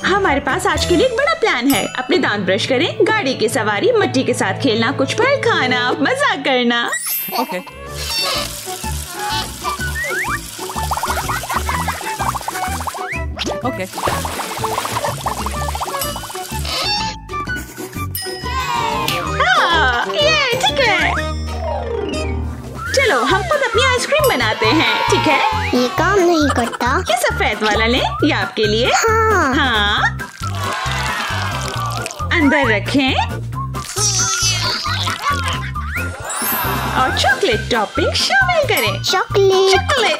हमारे पास आज के लिए एक बड़ा प्लान है। अपने दांत ब्रश करें, गाड़ी की सवारी, मिट्टी के साथ खेलना, कुछ फल खाना, मजाक करना। ओके। ओके। हाँ, ये ठीक है। चलो हम खुद अपनी आइसक्रीम बनाते हैं, ठीक है? ये काम नहीं करता। ये सफेद वाला लें, ये आपके लिए। हाँ। हाँ। अंदर रखें और चॉकलेट टॉपिंग शामिल करें। चॉकलेट। चॉकलेट।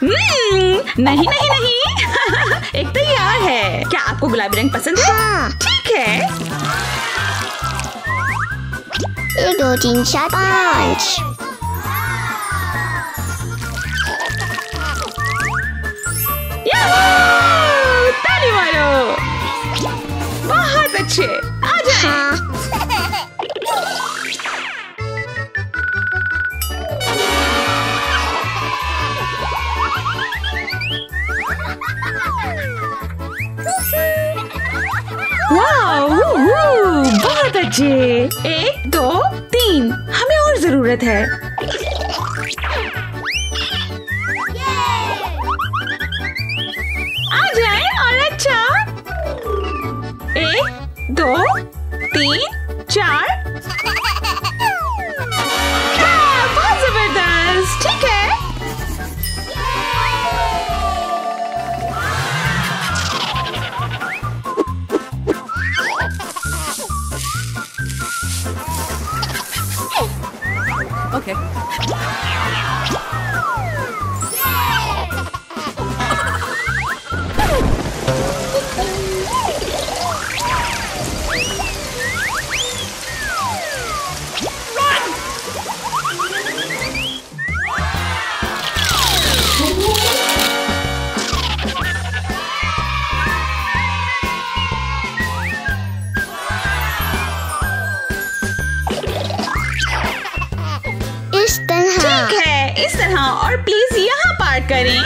नहीं नहीं नहीं। एक तैयार है। क्या आपको गुलाबी रंग पसंद है? हाँ। ठीक है। 1 2 3 4 5। ताली मारो। बहुत अच्छे। आ जाएं। हाँ। बहुत अच्छे। 1 2 3। हमें और जरूरत है। आ जाए और अच्छा। 1 2 3 4। बहुत जबरदस्त। ठीक है। ओके। इस तरह और प्लीज यहाँ पार्क करें।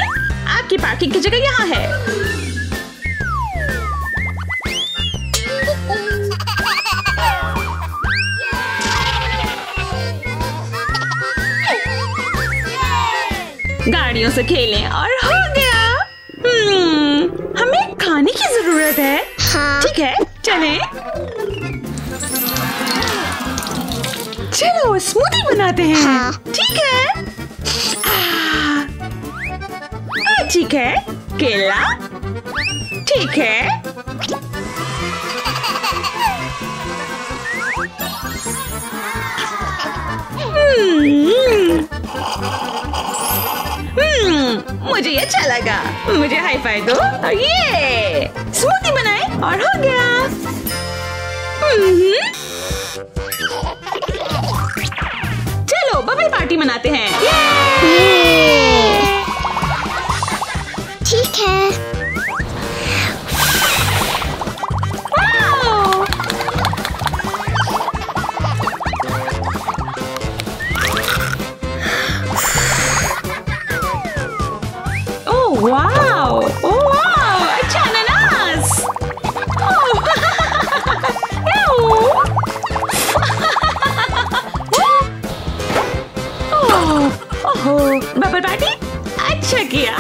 आपकी पार्किंग की जगह यहाँ है। गाड़ियों से खेलें और हो गया। हमें खाने की जरूरत है। हाँ। ठीक है, चलें। चलो स्मूदी बनाते हैं। हाँ। ठीक है। ठीक है, केला। ठीक है। मुझे ये अच्छा लगा। मुझे हाई फाई दो। ये स्मूदी बनाए और हो गया। चलो बबल पार्टी मनाते हैं। ठीक है। ओह वाओ, अच्छा अनानास। बबल पार्टी अच्छा किया।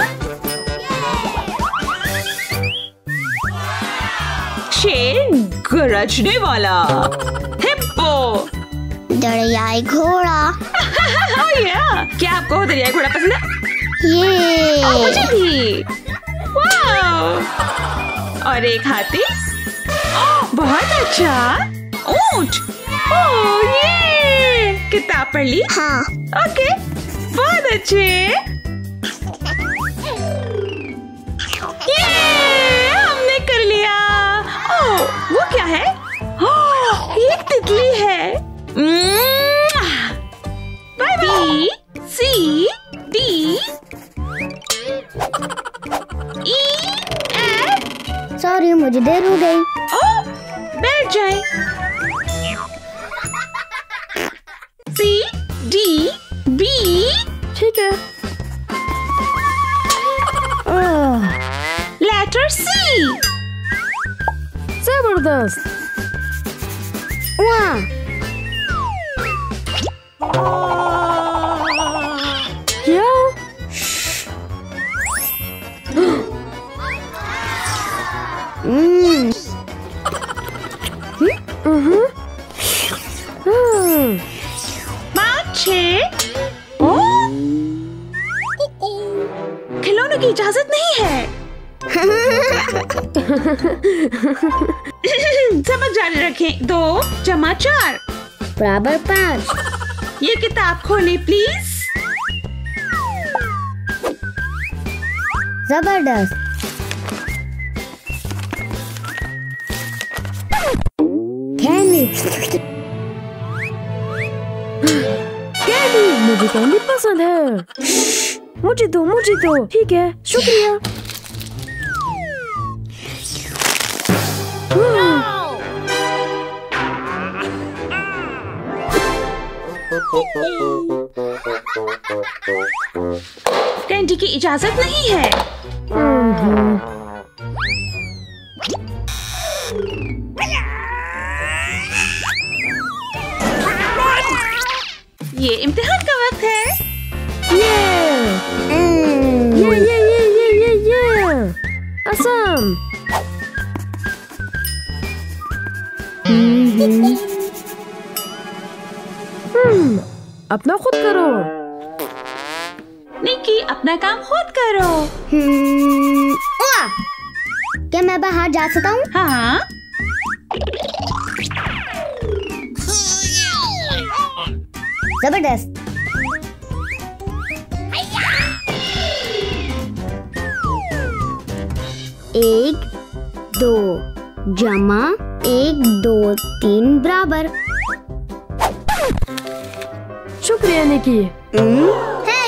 शेर गरजने वाला। हिप्पो। दरियाई घोड़ा। क्या आपको दरियाई घोड़ा पसंद है? ये मुझे भी। वाओ। और एक हाथी। बहुत अच्छा। ऊंट। ये किताब पढ़ ली? हाँ। ओके, बहुत अच्छे। ये हमने कर लिया। वो क्या है? ये तितली है। B C D E F। Sorry मुझे देर हो गई। बैठ जाए। C D B। ठीक है। Letter C। जबरदस्त। वाह, क्या? पाँच छः। खिलौनों की इजाजत नहीं है। सबक जारी रखें। 2 + 4 बराबर 5। ये किताब खोलें प्लीज। जबरदस्त। कैंडी। कैंडी, मुझे कैंडी पसंद है। मुझे दो। ठीक है, शुक्रिया। कैंडी की इजाजत नहीं है। ये इम्तिहान का वक्त है। ये असम। अपना खुद करो। निकी, अपना काम खुद करो। क्या मैं बाहर जा सकता हूँ? हाँ। जबरदस्त। एक 2 जमा 1 2 3 बराबर। शुक्रिया निकी। हे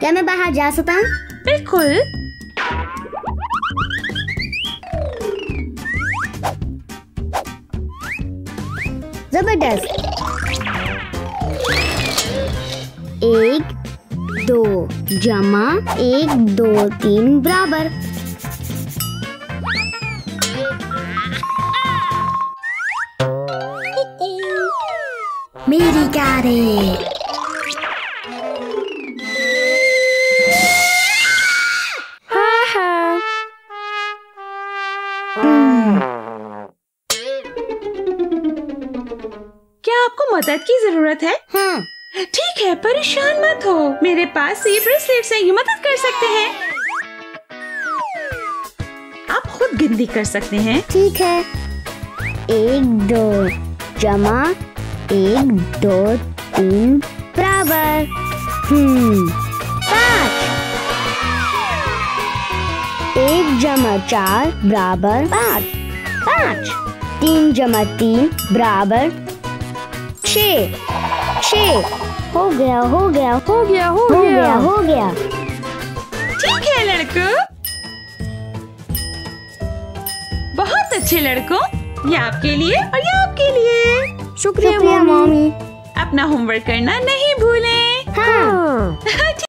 क्या मैं बाहर जा सकता हूँ? बिल्कुल। जबरदस्त। 1 2 जमा 1 2 3 बराबर। मेरी गाड़ी। हाँ। क्या आपको मदद की जरूरत है? हाँ। ठीक है, परेशान मत हो। मेरे पास ये ब्रेसलेट्स हैं, ये मदद कर सकते हैं। आप खुद गिनती कर सकते हैं। ठीक है। 1 2 जमा 1 2 3 बराबर 5। 1 जमा 4 बराबर 5। 5। 3 जमा 3 बराबर 6। 6 हो गया। ठीक है लड़कों, बहुत अच्छे लड़कों। ये आपके लिए और ये आपके लिए। शुक्रिया मम्मी। अपना होमवर्क करना नहीं भूलें।